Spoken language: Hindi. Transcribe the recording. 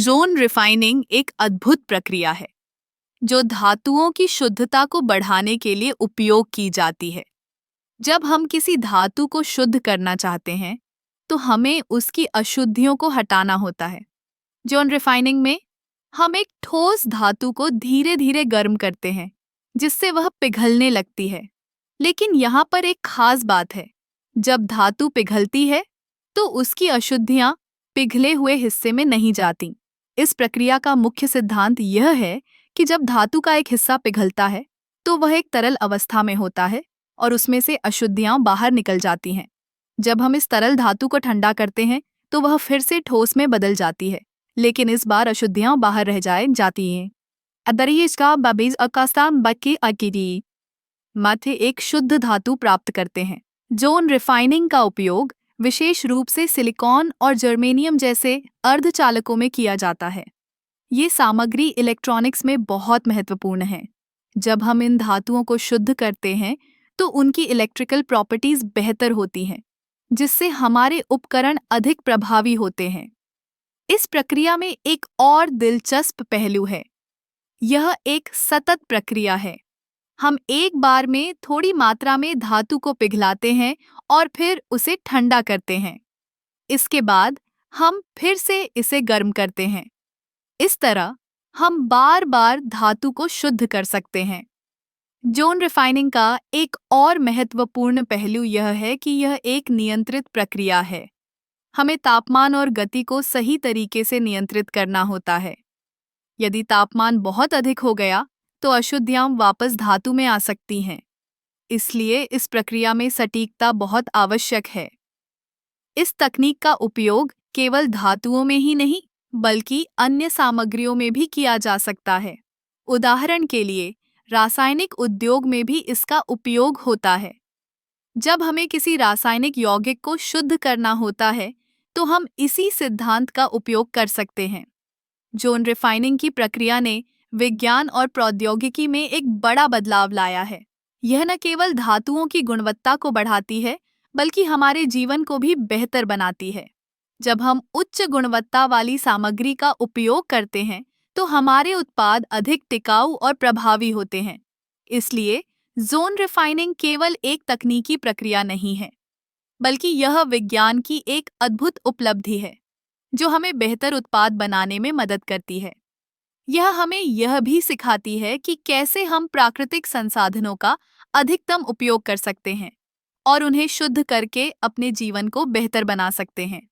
ज़ोन रिफाइनिंग एक अद्भुत प्रक्रिया है जो धातुओं की शुद्धता को बढ़ाने के लिए उपयोग की जाती है। जब हम किसी धातु को शुद्ध करना चाहते हैं, तो हमें उसकी अशुद्धियों को हटाना होता है। ज़ोन रिफाइनिंग में हम एक ठोस धातु को धीरे-धीरे गर्म करते हैं, जिससे वह पिघलने लगती है। लेकिन यहाँ पर एक खास बात है। जब धातु पिघलती है, तो उसकी अशुद्धियाँ पिघले हुए हिस्से में नहीं जाती। इस प्रक्रिया का मुख्य सिद्धांत यह है कि जब धातु का एक हिस्सा पिघलता है, तो वह एक तरल अवस्था में होता है और उसमें से अशुद्धियाँ बाहर निकल जाती हैं। जब हम इस तरल धातु को ठंडा करते हैं, तो वह फिर से ठोस में बदल जाती है, लेकिन इस बार अशुद्धियाँ बाहर रह जाती हैं। अदरियस्का बबीज अकास्ताम बकी अकिरी मध्य एक शुद्ध धातु प्राप्त करते हैं। ज़ोन रिफाइनिंग का उपयोग विशेष रूप से सिलिकॉन और जर्मेनियम जैसे अर्धचालकों में किया जाता है। ये सामग्री इलेक्ट्रॉनिक्स में बहुत महत्वपूर्ण है। जब हम इन धातुओं को शुद्ध करते हैं, तो उनकी इलेक्ट्रिकल प्रॉपर्टीज बेहतर होती हैं, जिससे हमारे उपकरण अधिक प्रभावी होते हैं। इस प्रक्रिया में एक और दिलचस्प पहलू है। यह एक सतत प्रक्रिया है। हम एक बार में थोड़ी मात्रा में धातु को पिघलाते हैं और फिर उसे ठंडा करते हैं। इसके बाद हम फिर से इसे गर्म करते हैं। इस तरह हम बार बार धातु को शुद्ध कर सकते हैं। ज़ोन रिफाइनिंग का एक और महत्वपूर्ण पहलू यह है कि यह एक नियंत्रित प्रक्रिया है। हमें तापमान और गति को सही तरीके से नियंत्रित करना होता है। यदि तापमान बहुत अधिक हो गया, तो अशुद्धियाँ वापस धातु में आ सकती हैं। इसलिए इस प्रक्रिया में सटीकता बहुत आवश्यक है। इस तकनीक का उपयोग केवल धातुओं में ही नहीं, बल्कि अन्य सामग्रियों में भी किया जा सकता है। उदाहरण के लिए, रासायनिक उद्योग में भी इसका उपयोग होता है। जब हमें किसी रासायनिक यौगिक को शुद्ध करना होता है, तो हम इसी सिद्धांत का उपयोग कर सकते हैं। ज़ोन रिफाइनिंग की प्रक्रिया ने विज्ञान और प्रौद्योगिकी में एक बड़ा बदलाव लाया है। यह न केवल धातुओं की गुणवत्ता को बढ़ाती है, बल्कि हमारे जीवन को भी बेहतर बनाती है। जब हम उच्च गुणवत्ता वाली सामग्री का उपयोग करते हैं, तो हमारे उत्पाद अधिक टिकाऊ और प्रभावी होते हैं। इसलिए ज़ोन रिफाइनिंग केवल एक तकनीकी प्रक्रिया नहीं है, बल्कि यह विज्ञान की एक अद्भुत उपलब्धि है, जो हमें बेहतर उत्पाद बनाने में मदद करती है। यह हमें यह भी सिखाती है कि कैसे हम प्राकृतिक संसाधनों का अधिकतम उपयोग कर सकते हैं और उन्हें शुद्ध करके अपने जीवन को बेहतर बना सकते हैं।